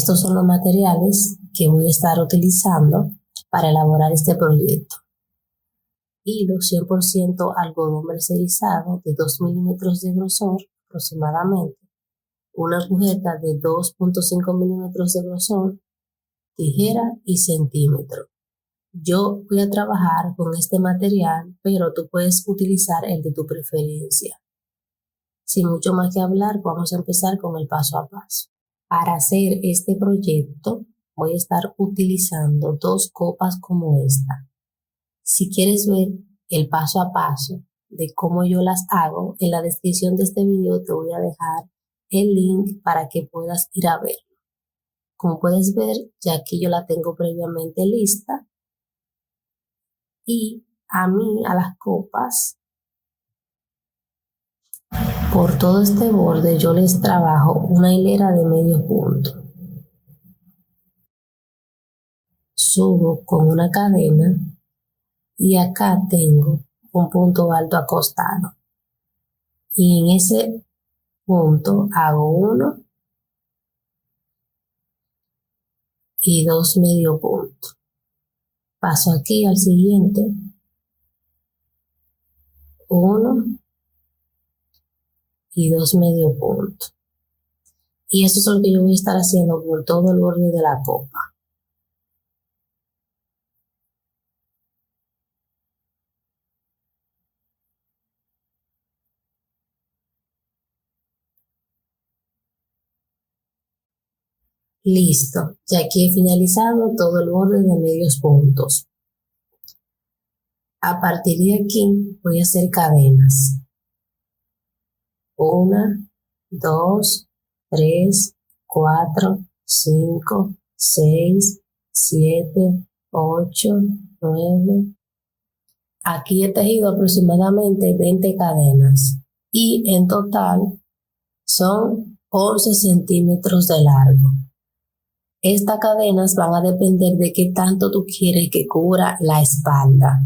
Estos son los materiales que voy a estar utilizando para elaborar este proyecto. Hilo 100% algodón mercerizado de 2 milímetros de grosor aproximadamente, una agujeta de 2.5 milímetros de grosor, tijera y centímetro. Yo voy a trabajar con este material, pero tú puedes utilizar el de tu preferencia. Sin mucho más que hablar, vamos a empezar con el paso a paso. Para hacer este proyecto voy a estar utilizando 2 copas como esta. Si quieres ver el paso a paso de cómo yo las hago, en la descripción de este video te voy a dejar el link para que puedas ir a verlo. Como puedes ver, ya aquí yo la tengo previamente lista. Y a las copas, por todo este borde yo les trabajo una hilera de medio punto. Subo con una cadena y acá tengo un punto alto acostado. Y en ese punto hago 1 y 2 medio puntos. Paso aquí al siguiente. 1 y 2 medio puntos. Y eso es lo que yo voy a estar haciendo por todo el borde de la copa. Listo, ya aquí he finalizado todo el borde de medios puntos. A partir de aquí voy a hacer cadenas. 1, 2, 3, 4, 5, 6, 7, 8, 9. Aquí he tejido aproximadamente 20 cadenas y en total son 11 centímetros de largo. Estas cadenas van a depender de qué tanto tú quieres que cubra la espalda,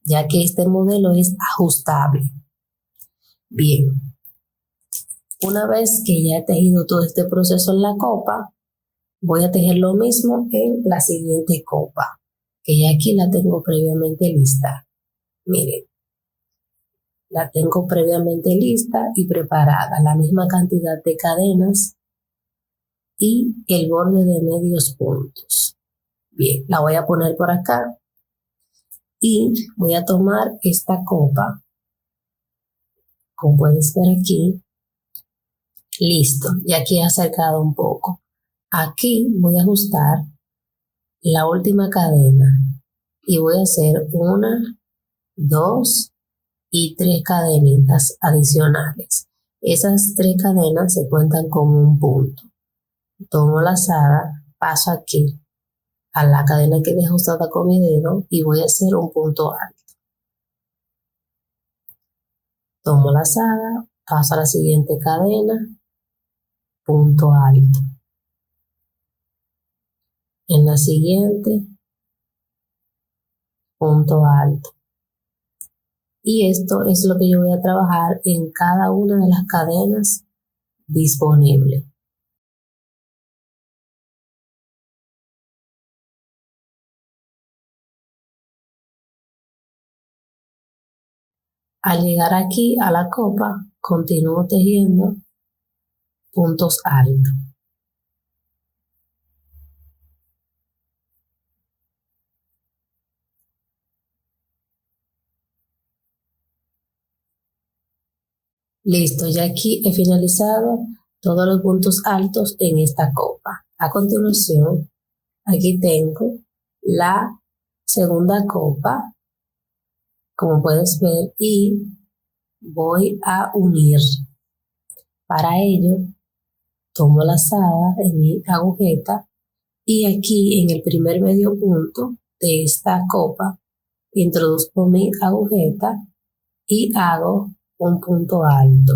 ya que este modelo es ajustable. Bien, una vez que ya he tejido todo este proceso en la copa, voy a tejer lo mismo en la siguiente copa, que ya aquí la tengo previamente lista. Miren, la tengo previamente lista y preparada, la misma cantidad de cadenas y el borde de medios puntos. Bien, la voy a poner por acá y voy a tomar esta copa, como puedes ver aquí. Listo, y aquí he acercado un poco. Aquí voy a ajustar la última cadena y voy a hacer 1, 2 y 3 cadenitas adicionales. Esas 3 cadenas se cuentan como un punto. Tomo la lazada, paso aquí a la cadena que he ajustada con mi dedo y voy a hacer un punto alto. Tomo la lazada, paso a la siguiente cadena, punto alto. En la siguiente, punto alto. Y esto es lo que yo voy a trabajar en cada una de las cadenas disponibles. Al llegar aquí a la copa, continúo tejiendo puntos altos. Listo, ya aquí he finalizado todos los puntos altos en esta copa. A continuación, aquí tengo la segunda copa, como puedes ver, y voy a unir. Para ello, tomo la lazada en mi agujeta y aquí en el primer medio punto de esta copa introduzco mi agujeta y hago un punto alto.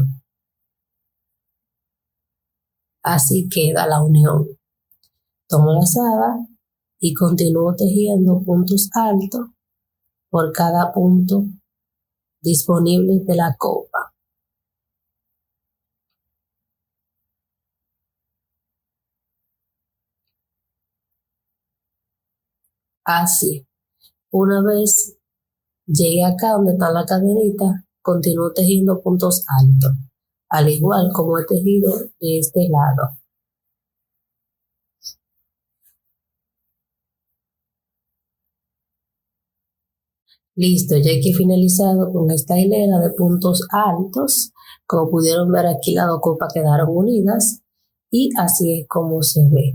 Así queda la unión. Tomo la lazada y continúo tejiendo puntos altos por cada punto disponible de la copa. así. Una vez llegue acá donde está la cadenita, continúo tejiendo puntos altos, al igual como he tejido de este lado. Listo, ya aquí he finalizado con esta hilera de puntos altos. Como pudieron ver aquí, las dos copas quedaron unidas y así es como se ve.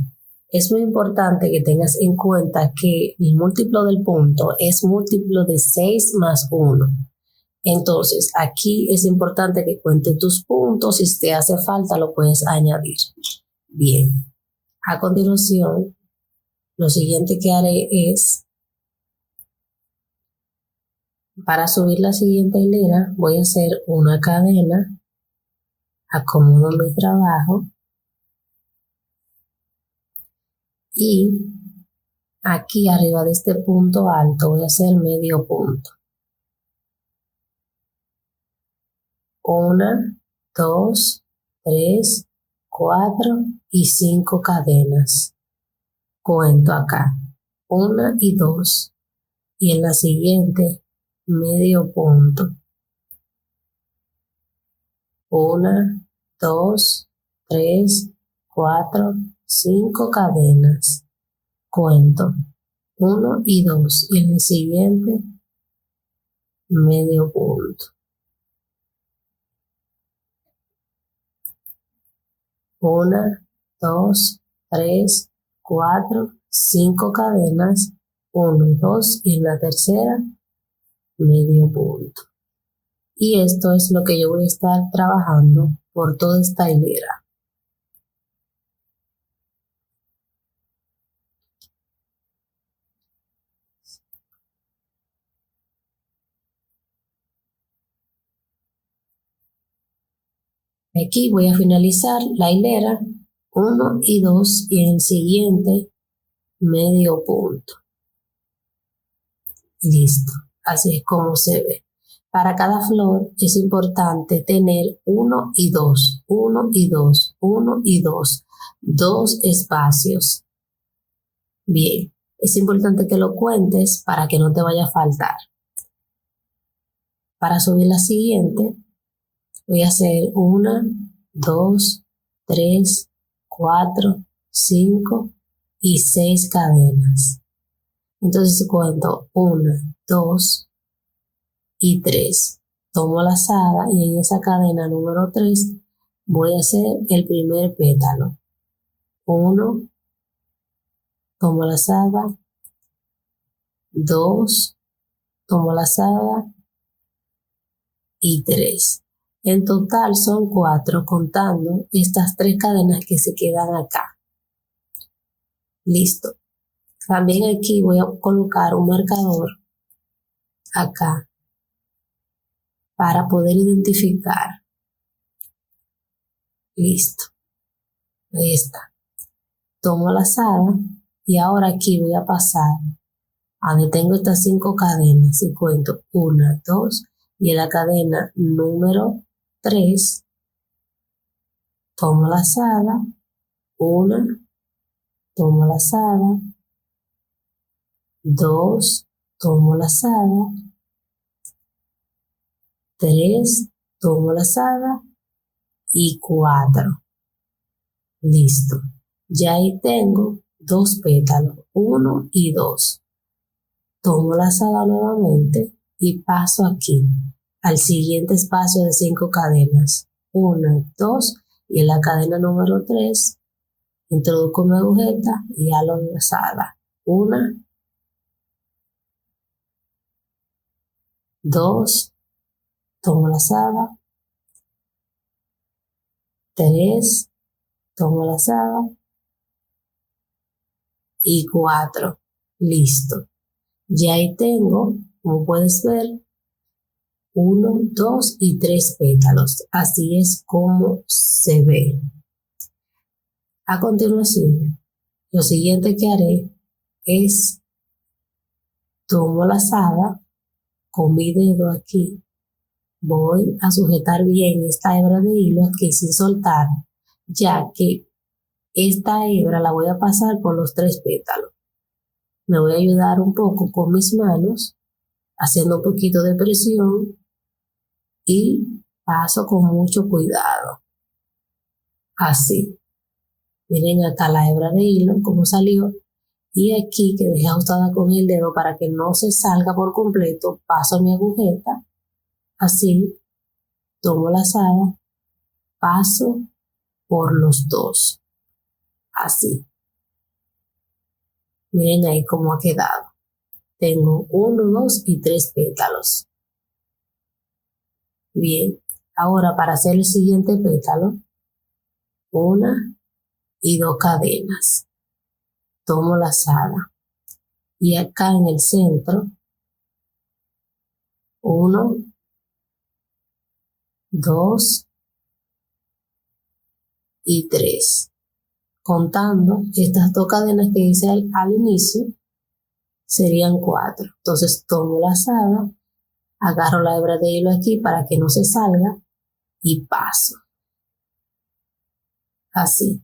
Es muy importante que tengas en cuenta que el múltiplo del punto es múltiplo de 6 más 1. Entonces, aquí es importante que cuentes tus puntos. Si te hace falta, lo puedes añadir. Bien, a continuación, lo siguiente que haré es, para subir la siguiente hilera, voy a hacer una cadena, acomodo mi trabajo y aquí arriba de este punto alto voy a hacer medio punto. 1, 2, 3, 4 y 5 cadenas. Cuento acá 1 y 2 y en la siguiente medio punto. 1, 2, 3, 4, 5 cadenas. Cuento 1 y 2 y en el siguiente medio punto. 1, 2, 3, 4, 5 cadenas. 1, 2 y en la tercera medio punto. Y esto es lo que yo voy a estar trabajando por toda esta hilera. Aquí voy a finalizar la hilera 1 y 2 y en el siguiente medio punto. Listo, así es como se ve. Para cada flor es importante tener 1 y 2, 1 y 2, 1 y 2, 2 espacios. Bien, es importante que lo cuentes para que no te vaya a faltar. Para subir la siguiente, voy a hacer 1, 2, 3, 4, 5 y 6 cadenas. Entonces cuento 1, 2 y 3. Tomo la lazada y en esa cadena número 3 voy a hacer el primer pétalo. 1, tomo la lazada, 2, tomo la lazada y 3. En total son 4 contando estas 3 cadenas que se quedan acá. Listo. También aquí voy a colocar un marcador acá para poder identificar. Listo. Ahí está. Tomo la lazada y ahora aquí voy a pasar a donde tengo estas 5 cadenas y cuento 1, 2 y en la cadena número 3 tomo la lazada, 1, tomo la lazada, 2, tomo la lazada, 3, tomo la lazada y 4. Listo. Ya ahí tengo 2 pétalos, 1 y 2. Tomo la lazada nuevamente y paso aquí al siguiente espacio de 5 cadenas. 1, 2 y en la cadena número 3 introduzco mi agujeta y halo mi lazada. 1, 2, tomo la lazada, 3, tomo la lazada y 4. Listo. Ya ahí tengo, como puedes ver, 1, 2 y 3 pétalos. Así es como se ve. A continuación, lo siguiente que haré es tomo la lazada con mi dedo aquí. Voy a sujetar bien esta hebra de hilo aquí sin soltar, ya que esta hebra la voy a pasar por los 3 pétalos. me voy a ayudar un poco con mis manos, haciendo un poquito de presión y paso con mucho cuidado. Así. Miren acá la hebra de hilo, cómo salió. Y aquí que dejé ajustada con el dedo para que no se salga por completo, paso mi agujeta. Así. Tomo la lazada, paso por los dos. Así. Miren ahí cómo ha quedado. Tengo 1, 2 y 3 pétalos. Bien, ahora para hacer el siguiente pétalo, 1 y 2 cadenas. Tomo la lazada y acá en el centro, 1, 2 y 3. Contando estas 2 cadenas que hice al inicio, serían 4. Entonces tomo la lazada, agarro la hebra de hilo aquí para que no se salga y paso. Así.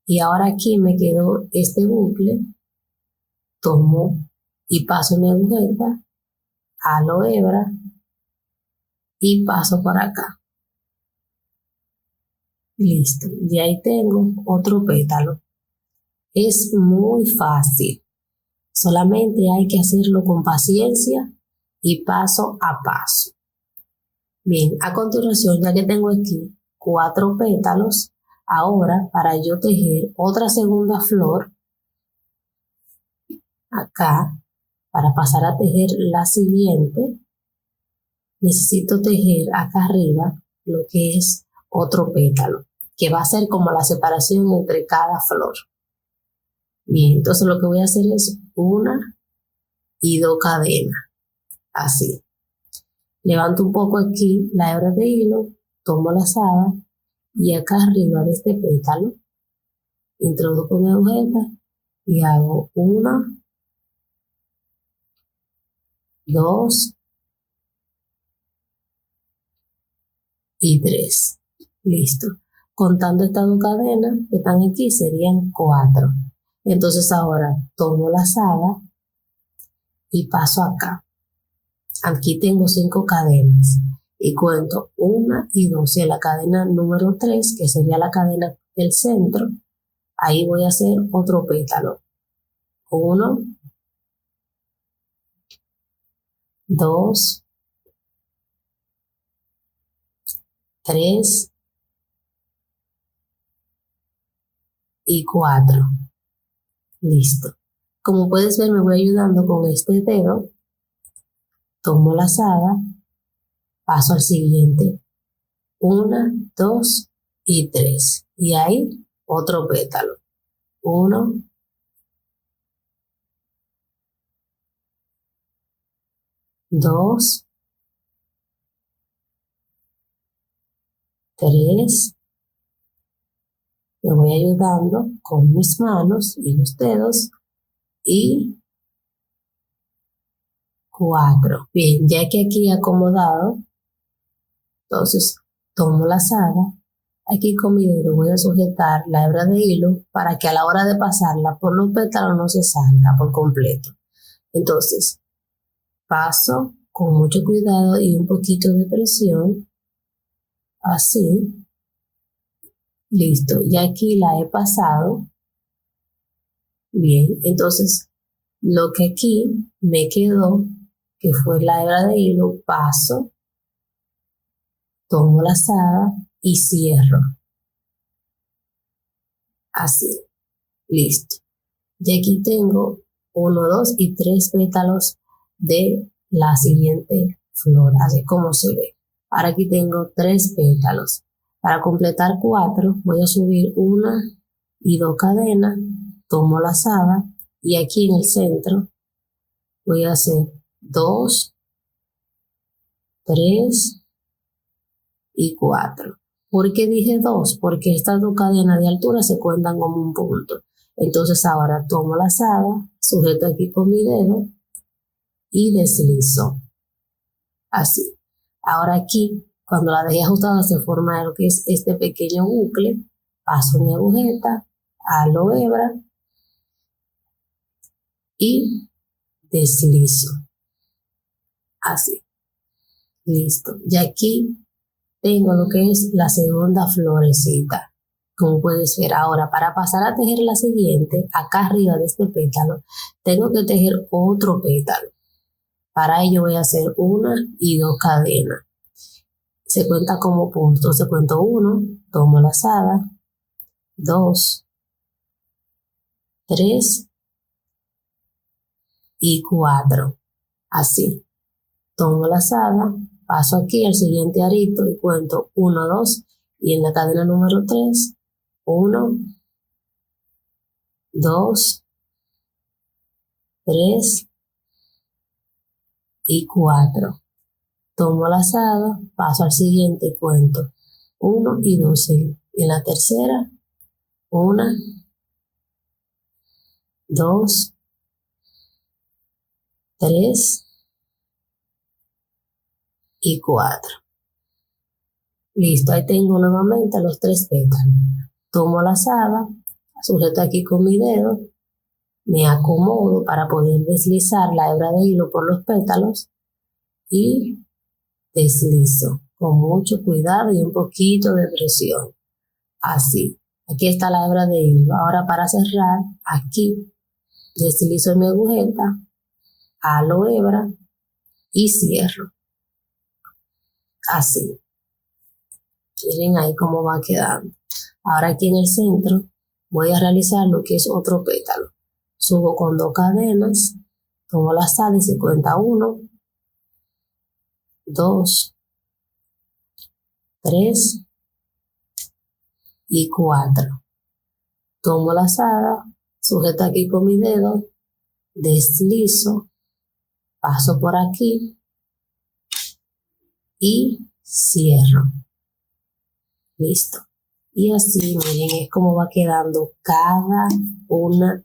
Y ahora aquí me quedó este bucle, tomo y paso mi agujeta, halo hebra y paso por acá. Listo. Y ahí tengo otro pétalo. Es muy fácil. Solamente hay que hacerlo con paciencia y paso a paso. Bien, a continuación, ya que tengo aquí 4 pétalos, ahora para yo tejer otra segunda flor, acá, para pasar a tejer la siguiente, necesito tejer acá arriba lo que es otro pétalo, que va a ser como la separación entre cada flor. Bien, entonces lo que voy a hacer es 1 y 2 cadenas, así. Levanto un poco aquí la hebra de hilo, tomo la lazada y acá arriba de este pétalo introduzco mi agujeta y hago 1, 2 y 3. Listo. Contando estas 2 cadenas que están aquí serían 4. Entonces ahora tomo la lazada y paso acá. Aquí tengo 5 cadenas y cuento 1 y 2. Y en la cadena número 3, que sería la cadena del centro, ahí voy a hacer otro pétalo. 1, 2, 3 y 4. Listo. Como puedes ver, me voy ayudando con este dedo. Tomo la lazada, paso al siguiente. 1, 2 y 3. Y ahí otro pétalo. 1, 2, 3. Me voy ayudando con mis manos y los dedos. Y 4. Bien, ya que aquí he acomodado, entonces tomo la lazada. Aquí con mi dedo voy a sujetar la hebra de hilo para que a la hora de pasarla por los pétalos no se salga por completo. Entonces, paso con mucho cuidado y un poquito de presión. Así. Listo. Ya aquí la he pasado. Bien, entonces lo que aquí me quedó, que fue la hebra de hilo, paso, tomo la lazada y cierro. Así. Listo. Y aquí tengo 1, 2 y 3 pétalos de la siguiente flor, así como se ve. Ahora aquí tengo 3 pétalos. Para completar 4 voy a subir 1 y 2 cadenas, tomo la lazada y aquí en el centro voy a hacer 2, 3 y 4. ¿Por qué dije 2? Porque estas 2 cadenas de altura se cuentan como un punto. Entonces ahora tomo la lazada, sujeto aquí con mi dedo y deslizo. Así. Ahora aquí, cuando la dejé ajustada, se forma lo que es este pequeño bucle. Paso mi agujeta, halo hebra y deslizo. Así. Listo. Y aquí tengo lo que es la segunda florecita. Como puedes ver ahora, para pasar a tejer la siguiente, acá arriba de este pétalo, tengo que tejer otro pétalo. Para ello voy a hacer 1 y 2 cadenas. Se cuenta como puntos. Se cuento 1, tomo lazada, 2, 3 y 4. Así. Tomo lazada, paso aquí al siguiente arito y cuento 1, 2 y en la cadena número 3, 1, 2, 3 y 4. Tomo lazada, paso al siguiente y cuento 1 y 2 y en la tercera, 1, 2, 3 y 4. Listo, ahí tengo nuevamente los 3 pétalos. Tomo lazada, sujeto aquí con mi dedo, me acomodo para poder deslizar la hebra de hilo por los pétalos y deslizo con mucho cuidado y un poquito de presión. Así. Aquí está la hebra de hilo. Ahora para cerrar, aquí deslizo mi agujeta, halo hebra y cierro. Así. Miren ahí cómo va quedando. Ahora aquí en el centro voy a realizar lo que es otro pétalo. Subo con 2 cadenas, tomo lazada y se cuenta 1, 2, 3 y 4. Tomo lazada, sujeto aquí con mi dedo, deslizo, paso por aquí y cierro. Listo. Y así, miren, es como va quedando cada una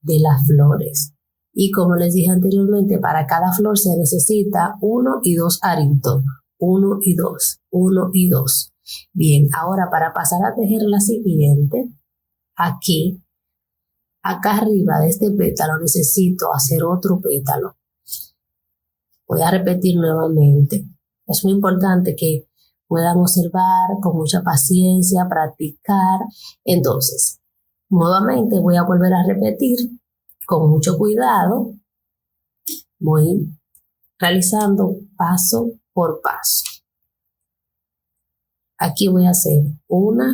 de las flores. Y como les dije anteriormente, para cada flor se necesita 1 y 2 aritos. 1 y 2, 1 y 2. Bien, ahora para pasar a tejer la siguiente, aquí, acá arriba de este pétalo necesito hacer otro pétalo. Voy a repetir nuevamente. Es muy importante que puedan observar con mucha paciencia, practicar. Entonces, nuevamente voy a volver a repetir con mucho cuidado. Voy realizando paso por paso. Aquí voy a hacer 1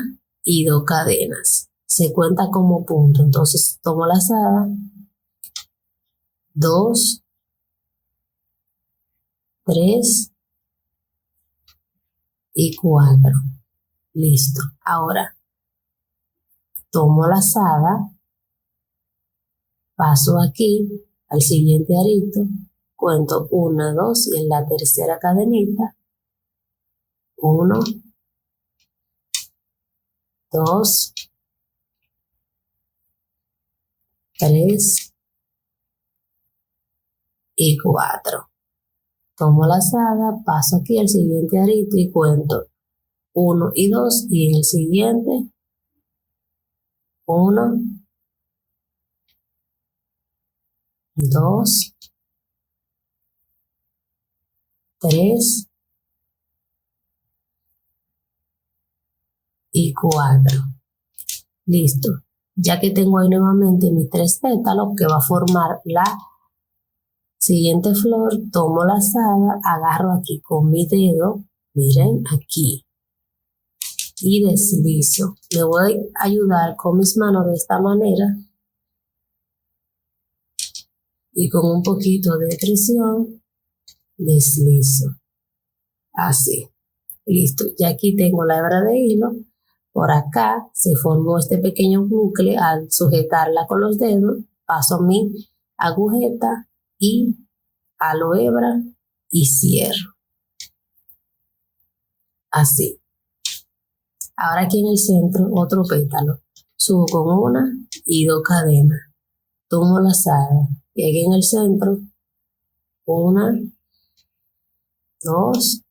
y 2 cadenas. Se cuenta como punto. Entonces tomo lazada, 2, 3 y 4. Listo. Ahora tomo lazada, paso aquí al siguiente arito, cuento 1, 2 y en la tercera cadenita, 1, 2, 3 y 4. Tomo lazada, paso aquí al siguiente arito y cuento 1 y 2 y en el siguiente 1, 2, 3 y 4. Listo. Ya que tengo ahí nuevamente mis 3 pétalos que va a formar la siguiente flor, tomo lazada, agarro aquí con mi dedo, miren aquí, y deslizo. Me voy a ayudar con mis manos de esta manera y con un poquito de presión deslizo. Así. Listo. Y aquí tengo la hebra de hilo. Por acá se formó este pequeño bucle. Al sujetarla con los dedos, paso mi agujeta y halo hebra y cierro. Así. Ahora aquí en el centro, otro pétalo. Subo con 1 y 2 cadenas. Tomo lazada. Y aquí en el centro, 1, 2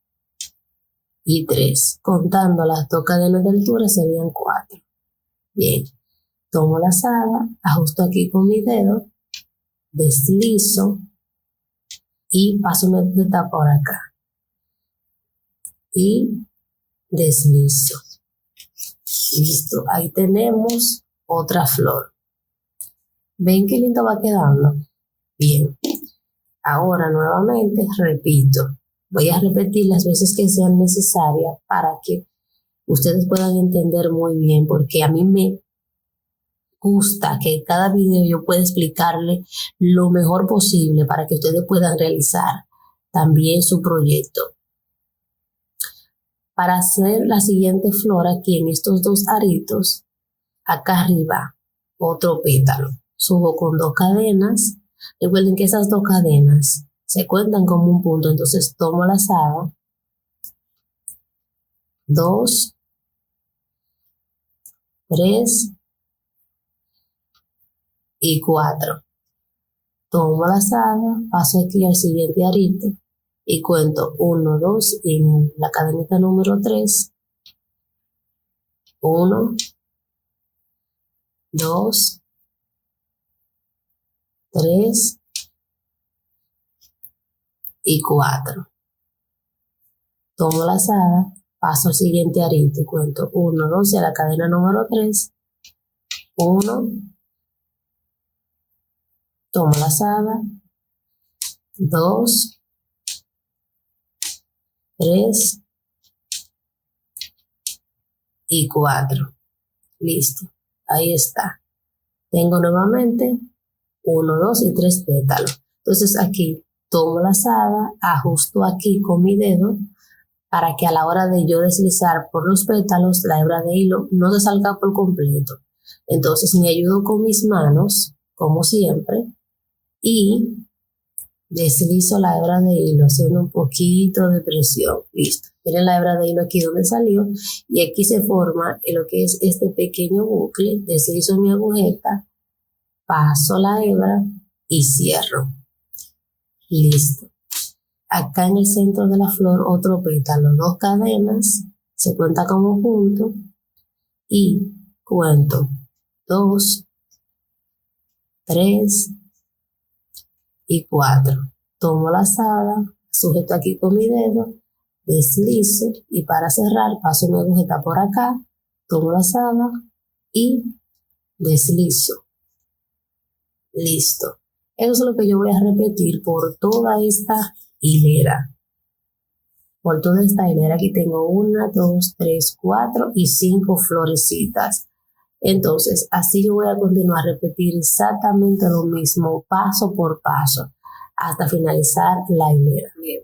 y 3. Contando las 2 cadenas de altura serían 4. Bien. Tomo lazada, ajusto aquí con mi dedo, deslizo y paso mi agujeta por acá y deslizo. Listo, ahí tenemos otra flor. ¿Ven qué lindo va quedando? Bien, ahora nuevamente repito. Voy a repetir las veces que sean necesarias para que ustedes puedan entender muy bien, porque a mí me gusta que cada video yo pueda explicarle lo mejor posible para que ustedes puedan realizar también su proyecto. Para hacer la siguiente flor aquí en estos dos aritos, acá arriba, otro pétalo. Subo con 2 cadenas. Recuerden que esas 2 cadenas se cuentan como un punto, entonces tomo la lazada, 2, 3 y 4. Tomo la lazada, paso aquí al siguiente arito y cuento 1, 2 y en la cadenita número 3, 1, 2, 3 y 4. Tomo la lazada, paso al siguiente arito y cuento 1, 2 y a la cadena número 3, 1, tomo la lazada, 2, 3 y 4. Listo, ahí está. Tengo nuevamente 1, 2 y 3 pétalos. Entonces aquí tomo la lazada, ajusto aquí con mi dedo para que a la hora de yo deslizar por los pétalos, la hebra de hilo no se salga por completo. Entonces me ayudo con mis manos, como siempre, y deslizo la hebra de hilo haciendo un poquito de presión. Listo. Miren la hebra de hilo aquí donde salió y aquí se forma lo que es este pequeño bucle. Deslizo mi agujeta, paso la hebra y cierro. Listo. Acá en el centro de la flor otro pétalo, 2 cadenas, se cuenta como punto y cuento 2, 3 y 4. Tomo la lazada, sujeto aquí con mi dedo, deslizo y para cerrar paso mi agujeta por acá, tomo la lazada y deslizo. Listo. Eso es lo que yo voy a repetir por toda esta hilera. Por toda esta hilera aquí tengo 1, 2, 3, 4 y 5 florecitas. Entonces, así yo voy a continuar a repetir exactamente lo mismo, paso por paso, hasta finalizar la hilera. Bien.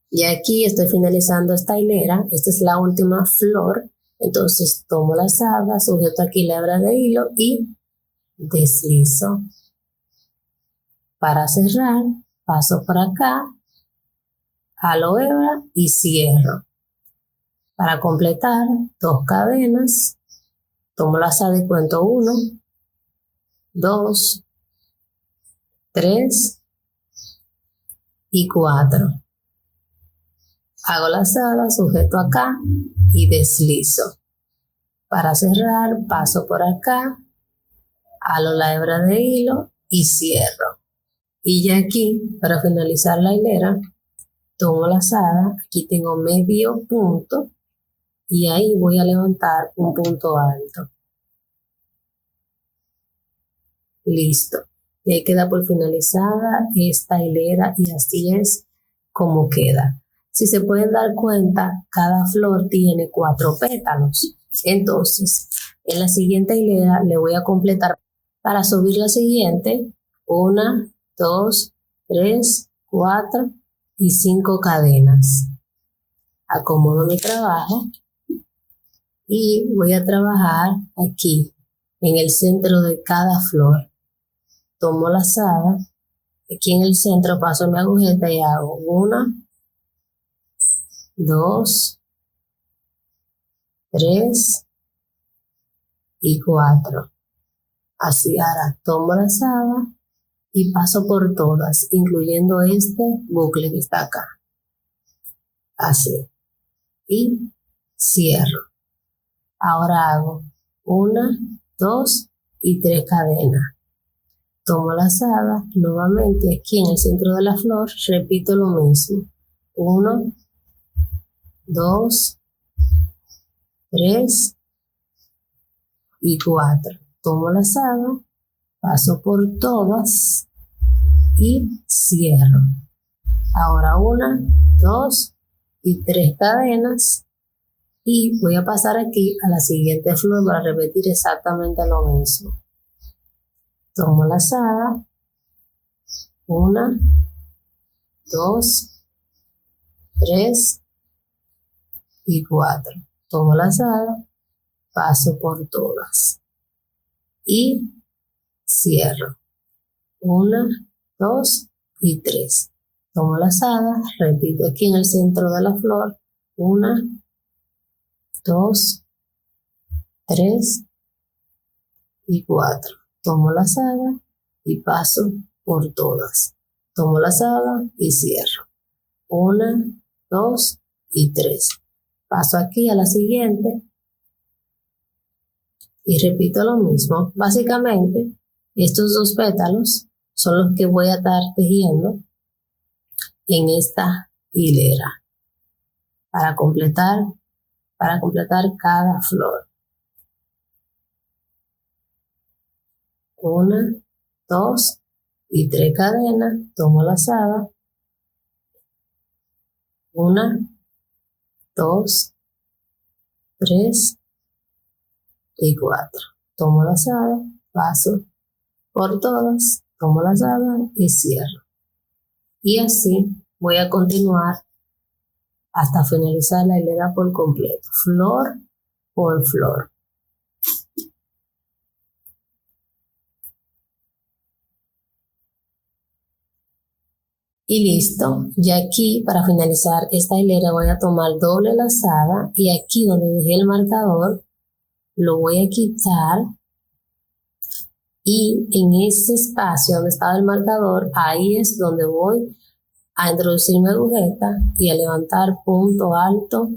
Y aquí estoy finalizando esta hilera. Esta es la última flor. Entonces, tomo la lazada, sujeto aquí la hebra de hilo y deslizo. Para cerrar, paso por acá, jalo hebra y cierro. Para completar, 2 cadenas, tomo la lazada y cuento 1, 2, 3 y 4. Hago la lazada, sujeto acá y deslizo. Para cerrar, paso por acá, jalo la hebra de hilo y cierro. Y ya aquí, para finalizar la hilera, tomo la lazada, aquí tengo medio punto y ahí voy a levantar un punto alto. Listo. Y ahí queda por finalizada esta hilera y así es como queda. Si se pueden dar cuenta, cada flor tiene 4 pétalos. Entonces, en la siguiente hilera le voy a completar para subir la siguiente 1, 2, 3, 4 y 5 cadenas. Acomodo mi trabajo y voy a trabajar aquí en el centro de cada flor. Tomo la lazada, aquí en el centro paso mi agujeta y hago 1, 2, 3 y 4. Así ahora tomo la lazada y paso por todas, incluyendo este bucle que está acá. Así. Y cierro. Ahora hago 1, 2 y 3 cadenas. tomo la lazada, nuevamente aquí en el centro de la flor, repito lo mismo. 1, 2, 3 y 4. Tomo la lazada, paso por todas y cierro. Ahora 1, 2 y 3 cadenas y voy a pasar aquí a la siguiente flor para repetir exactamente lo mismo. Tomo la lazada, 1, 2, 3 y 4. Tomo la lazada, paso por todas y cierro. 1, 2 y 3. Tomo la lazada, repito aquí en el centro de la flor, 1, 2, 3 y 4. Tomo la lazada y paso por todas. Tomo la lazada y cierro. 1, 2 y 3. Paso aquí a la siguiente y repito lo mismo. Básicamente, estos 2 pétalos son los que voy a estar tejiendo en esta hilera para completar cada flor. 1, 2 y 3 cadenas, tomo la lazada, 1, 2, 3 y 4. Tomo la lazada, paso por todas, tomo la lazada y cierro. Y así voy a continuar hasta finalizar la hilera por completo, flor por flor. Y listo, ya aquí para finalizar esta hilera voy a tomar doble lazada y aquí donde dejé el marcador lo voy a quitar y en ese espacio donde estaba el marcador, ahí es donde voy a introducir mi agujeta y a levantar punto alto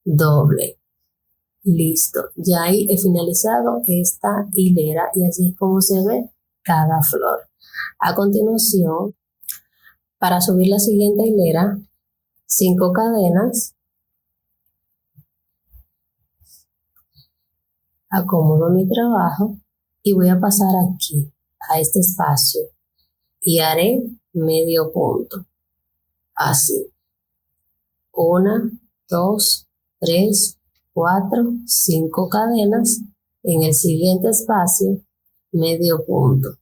doble. Listo, ya ahí he finalizado esta hilera y así es como se ve cada flor. A continuación, para subir la siguiente hilera, 5 cadenas, acomodo mi trabajo y voy a pasar aquí, a este espacio, y haré medio punto, así, 1, 2, 3, 4, 5 cadenas, en el siguiente espacio, medio punto,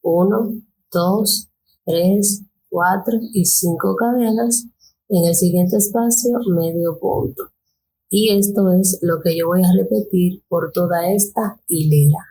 1, 2, 3, 4 y 5 cadenas, en el siguiente espacio, medio punto. Y esto es lo que yo voy a repetir por toda esta hilera.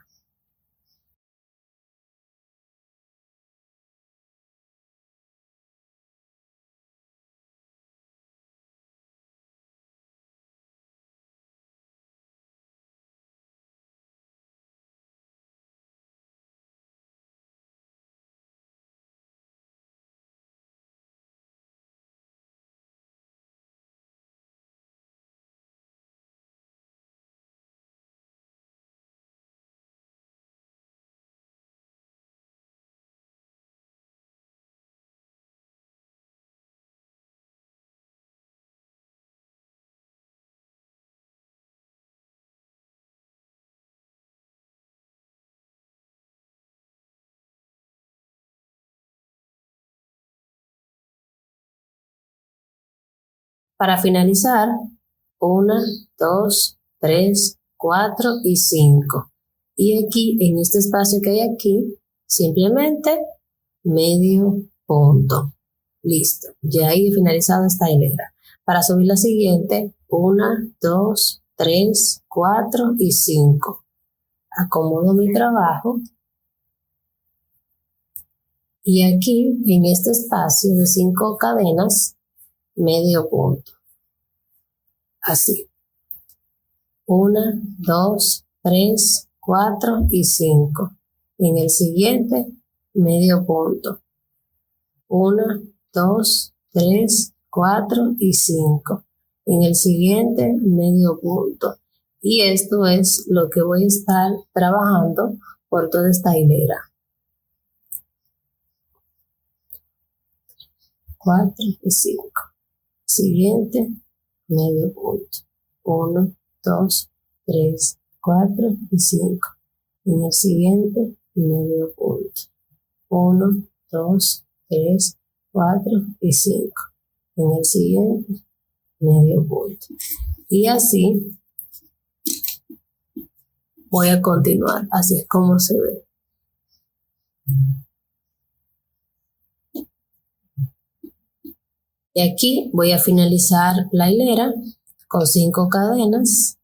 Para finalizar, 1, 2, 3, 4 y 5. Y aquí, en este espacio que hay aquí, simplemente medio punto. Listo, ya he finalizado esta hilera. Para subir la siguiente, 1, 2, 3, 4 y 5. Acomodo mi trabajo. Y aquí, en este espacio de 5 cadenas, medio punto. Así. 1, 2, 3, 4 y 5. En el siguiente, medio punto. 1, 2, 3, 4 y 5. En el siguiente, medio punto. Y esto es lo que voy a estar trabajando por toda esta hilera. 4 y 5. Siguiente, medio punto. 1, 2, 3, 4 y 5. En el siguiente, medio punto. 1, 2, 3, 4 y 5. En el siguiente, medio punto. Y así voy a continuar. Así es como se ve. Y aquí voy a finalizar la hilera con 5 cadenas,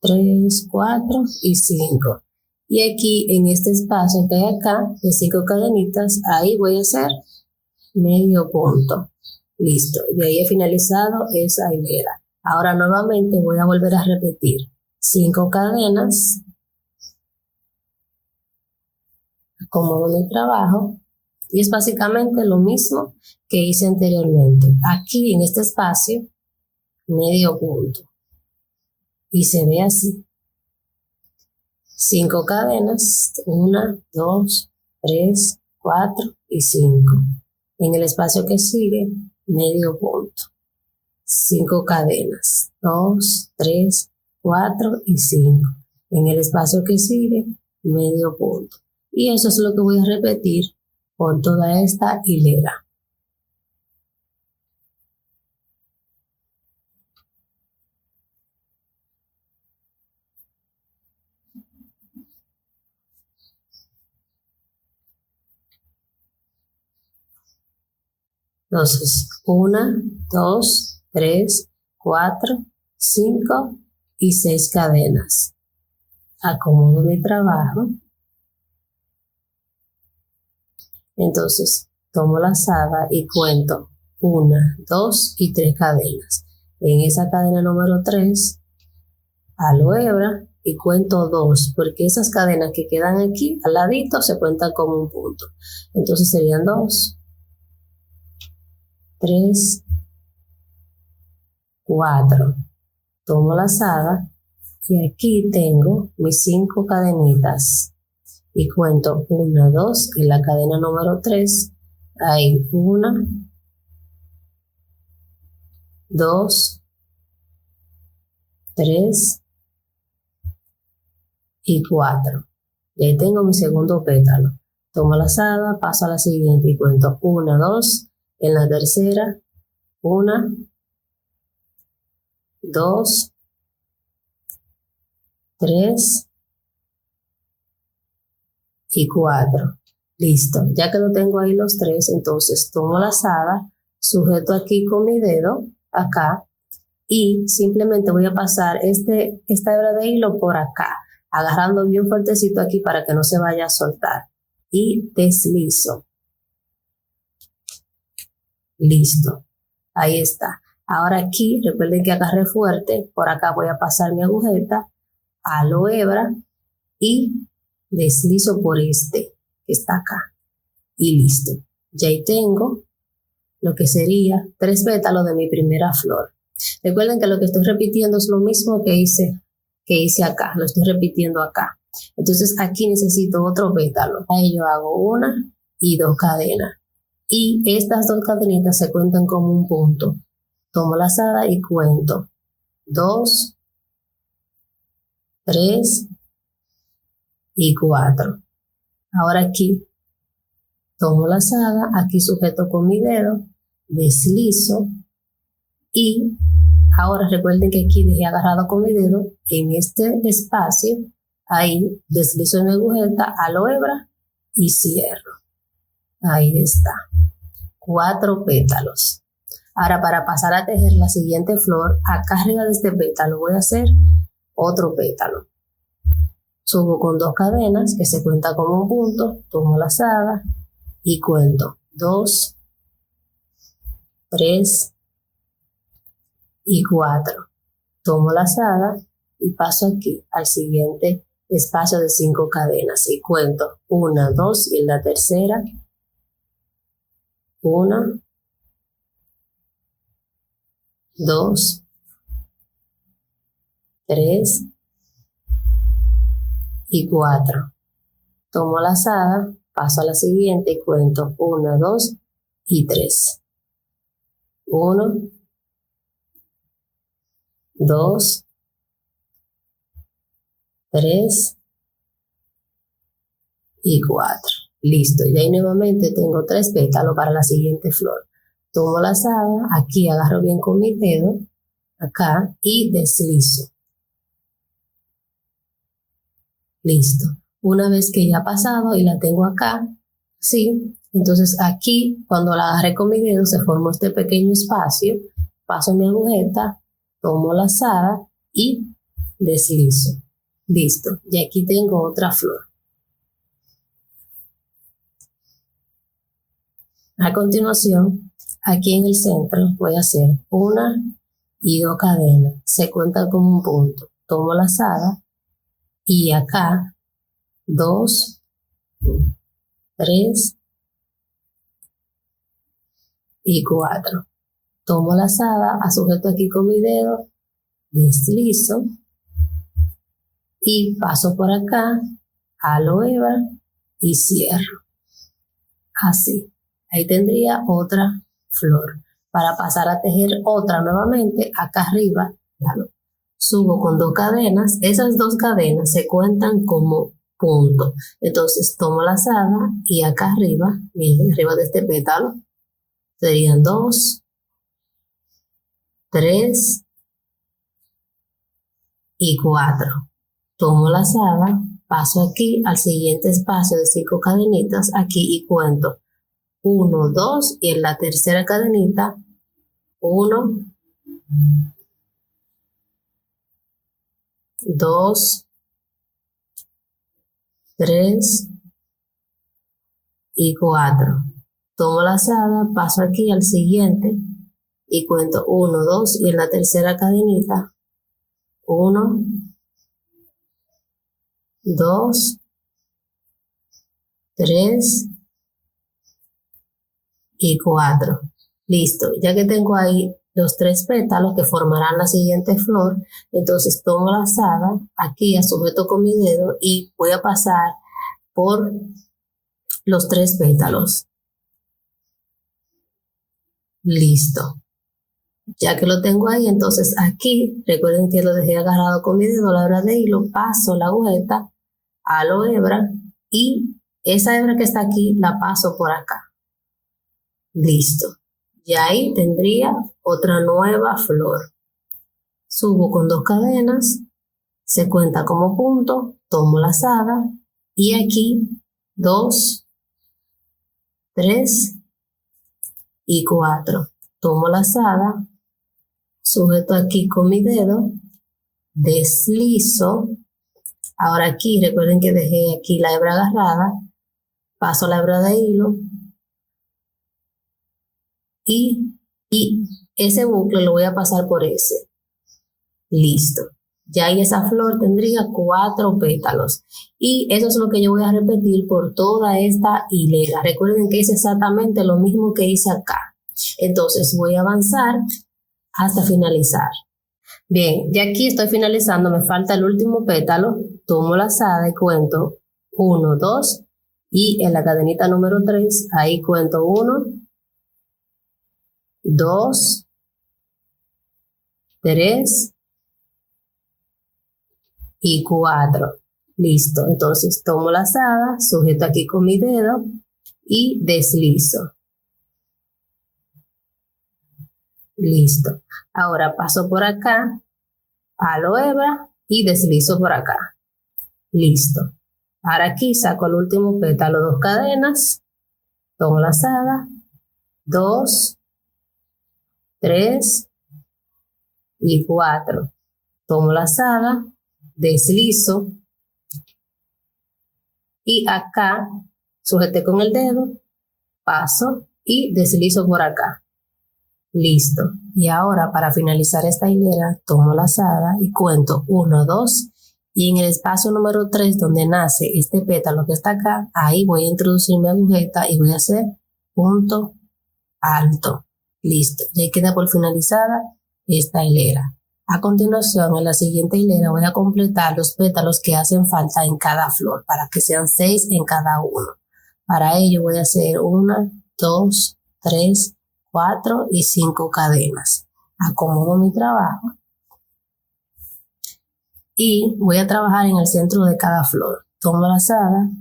3, 4 y 5. Y aquí en este espacio que hay acá de 5 cadenitas, ahí voy a hacer medio punto. Listo, de ahí he finalizado esa hilera. Ahora nuevamente voy a volver a repetir 5 cadenas, acomodo mi trabajo y es básicamente lo mismo que hice anteriormente. Aquí en este espacio, medio punto y se ve así. 5 cadenas, 1, 2, 3, 4 y 5. En el espacio que sigue, medio punto. 5 cadenas, 2, 3, 4 y 5. En el espacio que sigue, medio punto. Y eso es lo que voy a repetir por toda esta hilera. Entonces, 1, 2, 3, 4, 5 y 6 cadenas. Acomodo mi trabajo. Entonces, tomo la lazada y cuento 1, 2 y 3 cadenas. En esa cadena número 3, halo hebra y cuento 2, porque esas cadenas que quedan aquí al ladito se cuentan como un punto. Entonces serían 2, 3, 4. Tomo la lazada y aquí tengo mis 5 cadenitas y cuento 1, 2 y la cadena número 3, hay 1, 2, 3 y 4. Y ahí tengo mi segundo pétalo. Tomo la lazada, paso a la siguiente y cuento 1, 2, en la tercera, 1, 2, 3 y 4. Listo, ya que lo tengo ahí los 3, entonces tomo la lazada, sujeto aquí con mi dedo, acá, y simplemente voy a pasar esta hebra de hilo por acá, agarrando bien fuertecito aquí para que no se vaya a soltar. Y deslizo. Listo, ahí está. Ahora aquí, recuerden que agarré fuerte, por acá voy a pasar mi agujeta, halo hebra y deslizo por este que está acá. Y listo. Ya ahí tengo lo que sería 3 pétalos de mi primera flor. Recuerden que lo que estoy repitiendo es lo mismo que hice acá, lo estoy repitiendo acá. Entonces aquí necesito otro pétalo. Ahí yo hago 1 y 2 cadenas. Y estas 2 cadenitas se cuentan como un punto. Tomo la lazada y cuento 2, 3 y 4. Ahora aquí tomo la lazada, aquí sujeto con mi dedo, deslizo y ahora recuerden que aquí dejé agarrado con mi dedo en este espacio, ahí deslizo en mi agujeta, halo hebra y cierro. Ahí está. 4 pétalos. Ahora para pasar a tejer la siguiente flor, acá arriba de este pétalo voy a hacer otro pétalo. Subo con 2 cadenas que se cuenta como un punto, tomo la lazada y cuento 2, 3 y 4. Tomo la lazada y paso aquí al siguiente espacio de 5 cadenas y cuento 1, 2 y en la tercera 1, 2, 3 y 4. Tomo la lazada, paso a la siguiente y cuento 1, 2 y 3. 1, 2, 3 y 4. Listo, y ahí nuevamente tengo 3 pétalos para la siguiente flor. Tomo la lazada, aquí agarro bien con mi dedo, acá, y deslizo. Listo. Una vez que ya ha pasado y la tengo acá, ¿sí? Entonces aquí, cuando la agarré con mi dedo, se formó este pequeño espacio, paso mi agujeta, tomo la lazada y deslizo. Listo. Y aquí tengo otra flor. A continuación, aquí en el centro voy a hacer 1 y 2 cadenas. Se cuentan como un punto. Tomo la lazada y acá 2, 3 y 4. Tomo la lazada, sujeto aquí con mi dedo, deslizo y paso por acá, halo hebra y cierro. Así. Ahí tendría otra flor. Para pasar a tejer otra nuevamente, acá arriba, subo con 2 cadenas. Esas 2 cadenas se cuentan como punto. Entonces tomo la lazada y acá arriba, miren, arriba de este pétalo, serían 2, 3 y 4. Tomo la lazada, paso aquí al siguiente espacio de 5 cadenitas aquí y cuento 1, 2 y en la tercera cadenita 1, 2, 3 y 4. Tomo la lazada, paso aquí al siguiente y cuento 1, 2 y en la tercera cadenita 1, 2, 3 y 4. Listo, ya que tengo ahí los 3 pétalos que formarán la siguiente flor, entonces tomo la lazada, aquí sujeto con mi dedo y voy a pasar por los 3 pétalos. Listo. Ya que lo tengo ahí, entonces aquí, recuerden que lo dejé agarrado con mi dedo, la hebra de hilo, paso la agujeta, halo hebra y esa hebra que está aquí la paso por acá. Listo. Y ahí tendría otra nueva flor. Subo con 2 cadenas, se cuenta como punto, tomo la lazada y aquí 2, 3 y 4. Tomo la lazada, sujeto aquí con mi dedo, deslizo. Ahora aquí, recuerden que dejé aquí la hebra agarrada, paso la hebra de hilo y ese bucle lo voy a pasar por ese. Listo. Ya ahí esa flor tendría 4 pétalos. Y eso es lo que yo voy a repetir por toda esta hilera. Recuerden que es exactamente lo mismo que hice acá. Entonces voy a avanzar hasta finalizar. Bien, ya aquí estoy finalizando, me falta el último pétalo. Tomo la lazada y cuento 1, 2 y en la cadenita número 3, ahí cuento 1, 2, 3 y 4. Listo, entonces tomo la lazada, sujeto aquí con mi dedo y deslizo. Listo. Ahora paso por acá, halo hebra y deslizo por acá. Listo. Ahora aquí saco el último pétalo, 2 cadenas, tomo la lazada, 2, 3 y 4. Tomo la lazada, deslizo y acá sujeté con el dedo, paso y deslizo por acá. Listo. Y ahora para finalizar esta hilera tomo la lazada y cuento 1, 2 y en el espacio número 3 donde nace este pétalo que está acá, ahí voy a introducir mi agujeta y voy a hacer punto alto. Listo. Ya queda por finalizada esta hilera. A continuación, en la siguiente hilera voy a completar los pétalos que hacen falta en cada flor para que sean 6 en cada uno. Para ello voy a hacer 1, 2, 3, 4 y 5 cadenas. Acomodo mi trabajo y voy a trabajar en el centro de cada flor. Tomo la lazada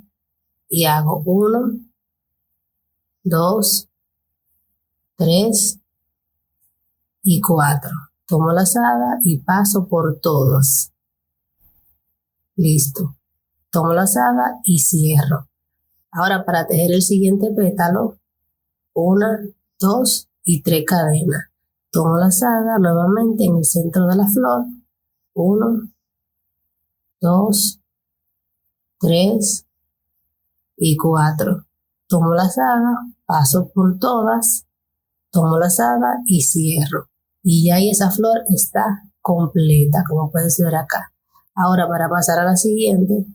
y hago 1, 2, 3 y 4. Tomo la lazada y paso por todos. Listo. Tomo la lazada y cierro. Ahora para tejer el siguiente pétalo, 1, 2 y 3 cadenas. Tomo la lazada nuevamente en el centro de la flor. 1, 2, 3 y 4. Tomo la lazada, paso por todas, tomo la lazada y cierro. Y ya ahí esa flor está completa, como puedes ver acá. Ahora para pasar a la siguiente,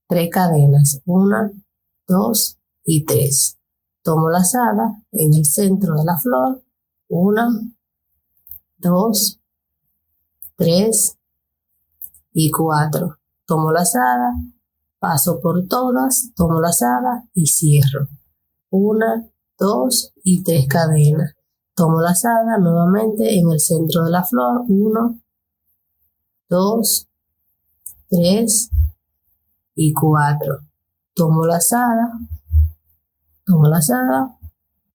3 cadenas. 1, 2 y 3. Tomo la lazada en el centro de la flor. 1, 2, 3 y 4. Tomo la lazada, paso por todas, tomo la lazada y cierro. 1, 2 y 3 cadenas. Tomo la lazada nuevamente en el centro de la flor. 1, 2, 3 y 4. Tomo la lazada,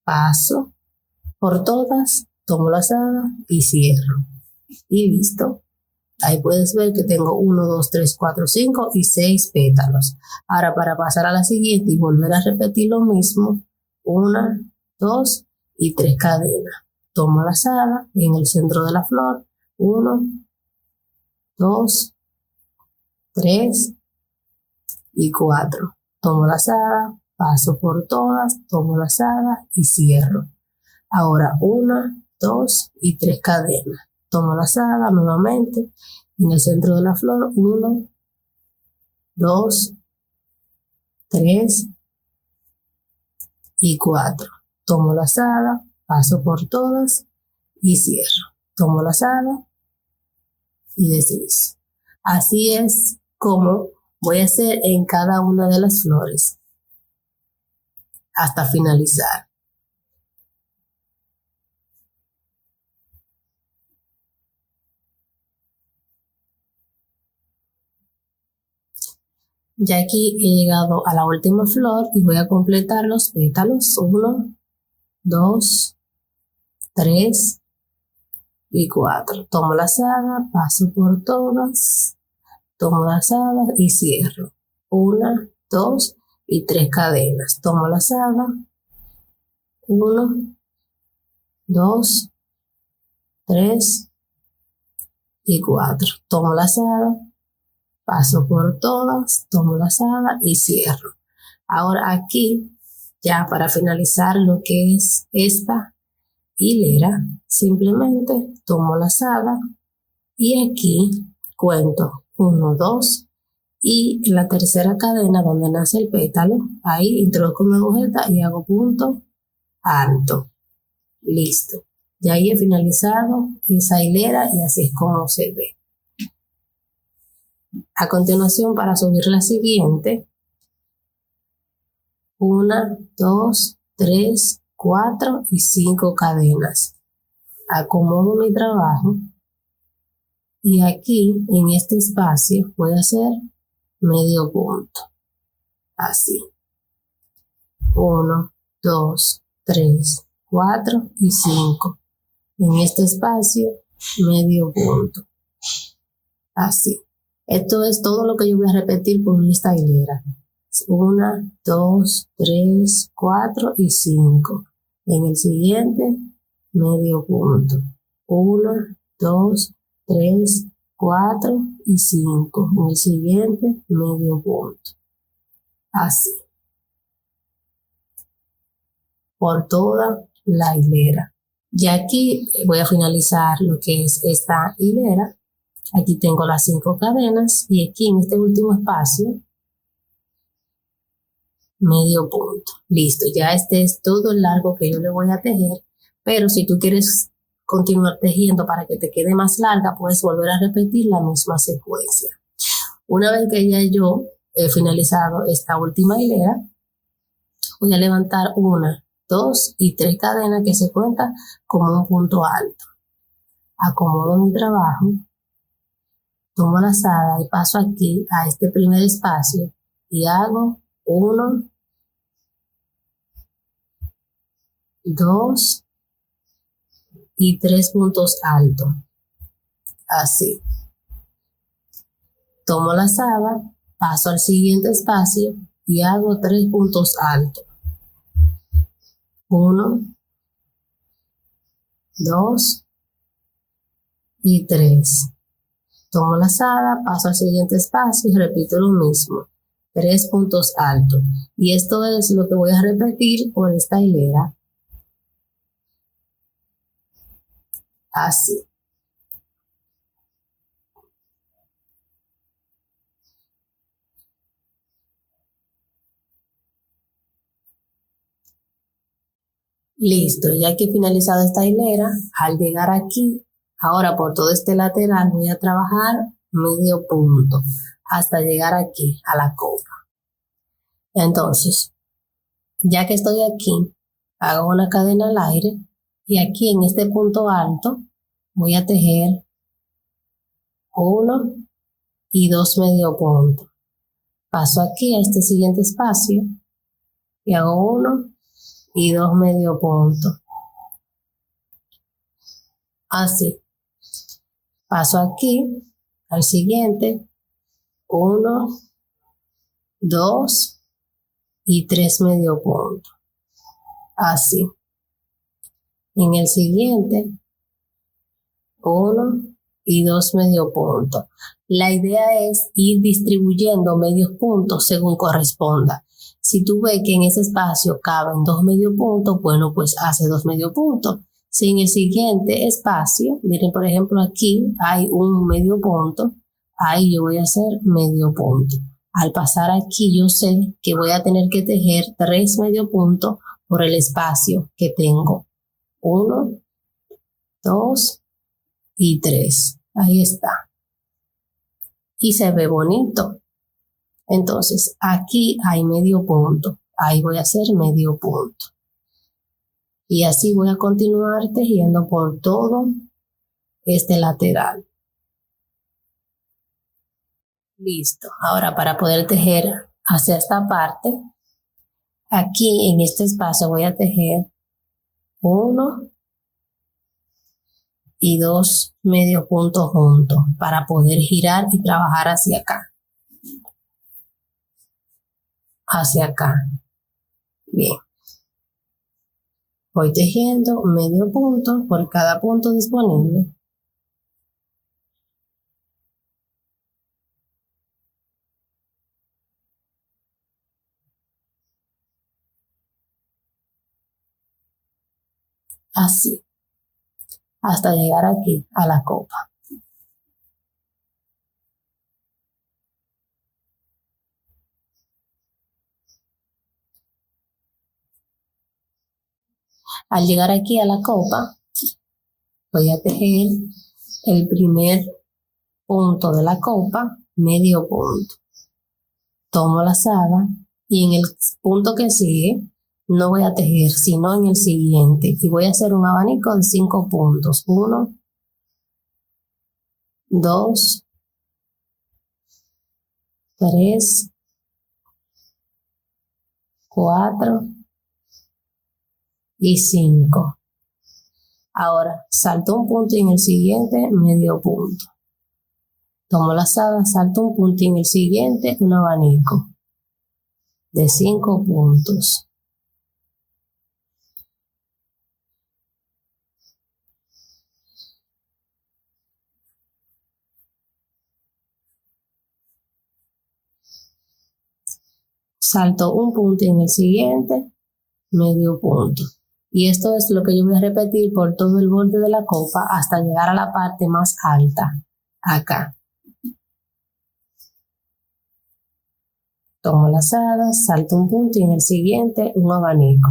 paso por todas, tomo la lazada y cierro. Y listo. Ahí puedes ver que tengo 1, 2, 3, 4, 5 y 6 pétalos. Ahora para pasar a la siguiente y volver a repetir lo mismo, 1, 2 y 3 cadenas. Tomo la lazada en el centro de la flor. 1, 2, 3 y 4. Tomo la lazada, paso por todas, tomo la lazada y cierro. Ahora 1, 2 y 3 cadenas. Tomo la lazada nuevamente en el centro de la flor. 1, 2, 3 y 4. Tomo la lazada, paso por todas y cierro. Tomo la lazada y deslizo. Así es como voy a hacer en cada una de las flores hasta finalizar. Ya aquí he llegado a la última flor y voy a completar los pétalos. 1, 2, 3 y 4. Tomo la lazada, paso por todas, tomo la lazada y cierro. 1, 2 y 3 cadenas. Tomo la lazada. 1, 2, 3 y 4. Tomo la lazada, paso por todas, tomo la lazada y cierro. Ahora aquí, ya para finalizar lo que es esta hilera, simplemente tomo la lazada y aquí cuento 1, 2 y en la tercera cadena donde nace el pétalo, ahí introduzco mi agujeta y hago punto alto. Listo. Ya ahí he finalizado esa hilera y así es como se ve. A continuación, para subir la siguiente, 1, 2, 3, 4 y 5 cadenas. Acomodo mi trabajo y aquí en este espacio voy a hacer medio punto. Así. 1, 2, 3, 4 y 5. En este espacio, medio punto. Así. Esto es todo lo que yo voy a repetir por esta hilera. 1, 2, 3, 4 y 5. En el siguiente, medio punto. 1, 2, 3, 4 y 5. En el siguiente, medio punto. Así. Por toda la hilera. Ya aquí voy a finalizar lo que es esta hilera. Aquí tengo las 5 cadenas y aquí en este último espacio, medio punto. Listo, ya este es todo el largo que yo le voy a tejer, pero si tú quieres continuar tejiendo para que te quede más larga, puedes volver a repetir la misma secuencia. Una vez que ya yo he finalizado esta última hilera, voy a levantar una 2 y 3 cadenas que se cuentan como un punto alto. Acomodo mi trabajo, tomo la lazada y paso aquí a este primer espacio y hago 1, 2 y 3 puntos altos. Así. Tomo la lazada, paso al siguiente espacio y hago 3 puntos altos. 1, 2 y 3. Tomo la lazada, paso al siguiente espacio y repito lo mismo. 3 puntos altos. Y esto es lo que voy a repetir por esta hilera. Así. Listo, ya que he finalizado esta hilera, al llegar aquí, ahora por todo este lateral voy a trabajar medio punto hasta llegar aquí a la copa. Entonces, ya que estoy aquí, hago una cadena al aire y aquí en este punto alto voy a tejer 1 y 2 medio puntos. Paso aquí a este siguiente espacio y hago 1 y 2 medio puntos. Así. Paso aquí al siguiente, 1, 2 y 3 medio puntos. Así. En el siguiente, 1 y 2 medio puntos. La idea es ir distribuyendo medios puntos según corresponda. Si tú ves que en ese espacio caben 2 medio puntos, bueno, pues hace 2 medio puntos. Si en el siguiente espacio, miren por ejemplo aquí hay un medio punto, ahí yo voy a hacer medio punto. Al pasar aquí yo sé que voy a tener que tejer 3 medio puntos por el espacio que tengo. 1, 2 y 3. Ahí está. Y se ve bonito. Entonces aquí hay medio punto. Ahí voy a hacer medio punto. Y así voy a continuar tejiendo por todo este lateral. Listo. Ahora para poder tejer hacia esta parte, aquí en este espacio voy a tejer 1 y 2 medio puntos juntos para poder girar y trabajar hacia acá. Hacia acá. Bien. Voy tejiendo medio punto por cada punto disponible. Así. Hasta llegar aquí a la copa. Al llegar aquí a la copa, voy a tejer el primer punto de la copa, medio punto. Tomo la lazada y en el punto que sigue no voy a tejer, sino en el siguiente. Y voy a hacer un abanico de 5 puntos. 1, 2, 3, 4 y 5. Ahora salto un punto y en el siguiente medio punto. Tomo la lazada, salto un punto y en el siguiente un abanico de 5 puntos. Salto un punto y en el siguiente medio punto. Y esto es lo que yo voy a repetir por todo el borde de la copa hasta llegar a la parte más alta, acá. Tomo la lazada, salto un punto y en el siguiente un abanico.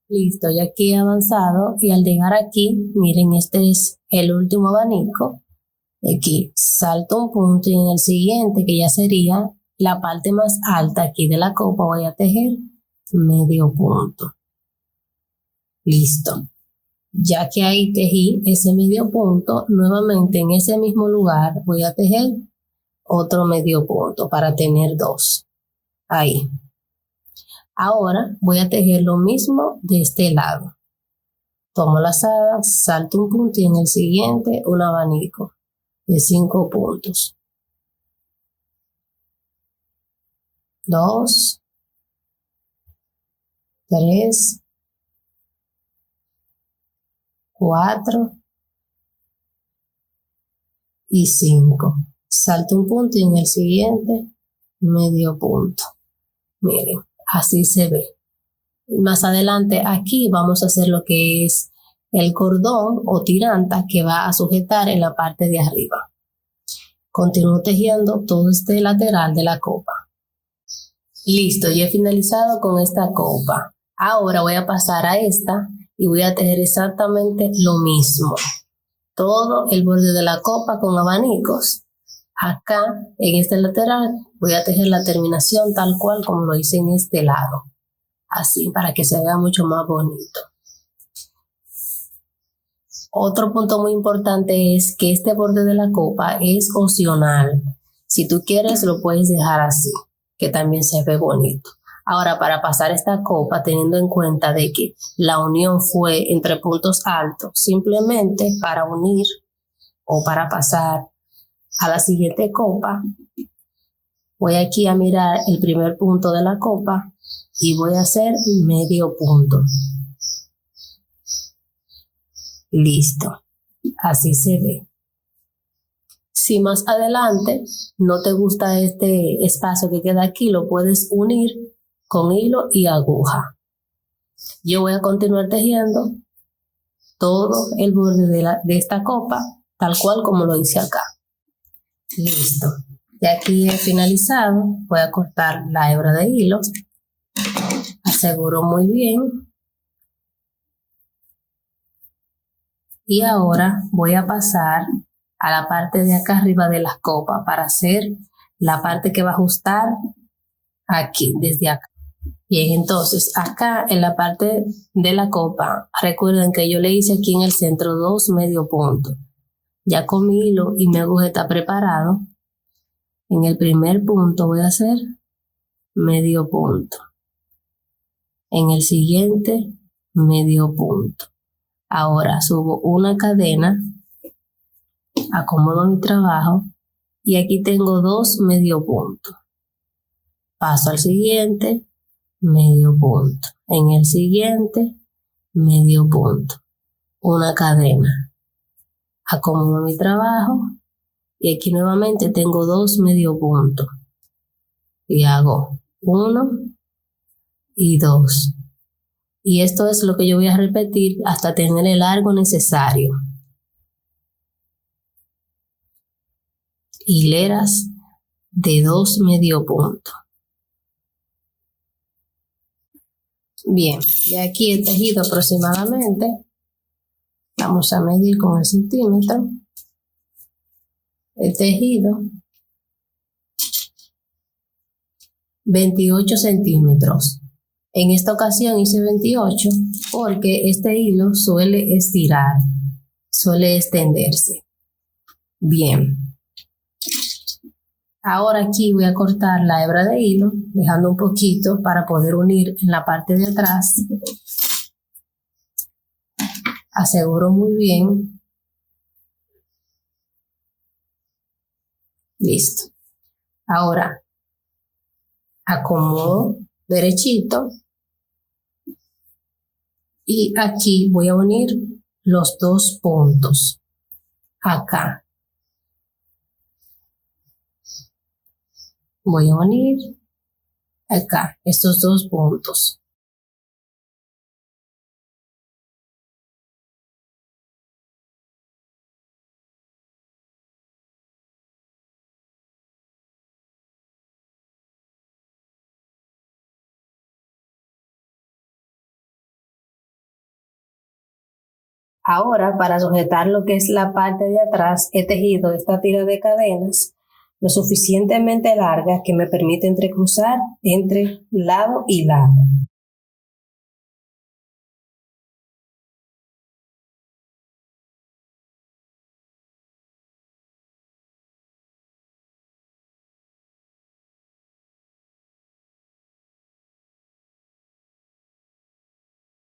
Listo, ya aquí he avanzado y al llegar aquí, miren, este es el último abanico Aquí salto un punto y en el siguiente, que ya sería la parte más alta aquí de la copa, voy a tejer medio punto. Listo. Ya que ahí tejí ese medio punto, nuevamente en ese mismo lugar voy a tejer otro medio punto para tener dos. Ahí. Ahora voy a tejer lo mismo de este lado. Tomo la lazada, salto un punto y en el siguiente un abanico de 5 puntos. 2, 3, 4 y 5. Salto un punto y en el siguiente medio punto. Miren, así se ve. Más adelante aquí vamos a hacer lo que es el cordón o tiranta que va a sujetar en la parte de arriba. Continúo tejiendo todo este lateral de la copa. Listo, ya he finalizado con esta copa. Ahora voy a pasar a esta y voy a tejer exactamente lo mismo. Todo el borde de la copa con abanicos. Acá, en este lateral, voy a tejer la terminación tal cual como lo hice en este lado. Así, para que se vea mucho más bonito. Otro punto muy importante es que este borde de la copa es opcional. Si tú quieres, lo puedes dejar así, que también se ve bonito. Ahora, para pasar esta copa, teniendo en cuenta de que la unión fue entre puntos altos, simplemente para unir o para pasar a la siguiente copa, voy aquí a mirar el primer punto de la copa y voy a hacer medio punto. Listo, así se ve. Si más adelante no te gusta este espacio que queda aquí, lo puedes unir con hilo y aguja. Yo voy a continuar tejiendo todo el borde de esta copa, tal cual como lo hice acá. Listo. Ya aquí he finalizado. Voy a cortar la hebra de hilo. Aseguro muy bien. Y ahora voy a pasar a la parte de acá arriba de las copas para hacer la parte que va a ajustar aquí, desde acá. Bien, entonces acá en la parte de la copa, recuerden que yo le hice aquí en el centro 2 medio puntos. Ya con mi hilo y mi aguja está preparado. En el primer punto voy a hacer medio punto. En el siguiente, medio punto. Ahora subo una cadena, acomodo mi trabajo y aquí tengo 2 medio puntos. Paso al siguiente, medio punto. En el siguiente, medio punto. Una cadena. Acomodo mi trabajo y aquí nuevamente tengo 2 medio puntos. Y hago 1 y 2. Y esto es lo que yo voy a repetir hasta tener el largo necesario. Hileras de 2 medio puntos. Bien, de aquí he tejido aproximadamente, vamos a medir con el centímetro, he tejido 28 centímetros. En esta ocasión hice 28 porque este hilo suele estirar, suele extenderse. Bien. Ahora aquí voy a cortar la hebra de hilo, dejando un poquito para poder unir en la parte de atrás. Aseguro muy bien. Listo. Ahora acomodo derechito y aquí voy a unir los 2 puntos. Acá. Voy a unir acá estos 2 puntos. Ahora, para sujetar lo que es la parte de atrás, he tejido esta tira de cadenas lo suficientemente larga que me permite entrecruzar entre lado y lado.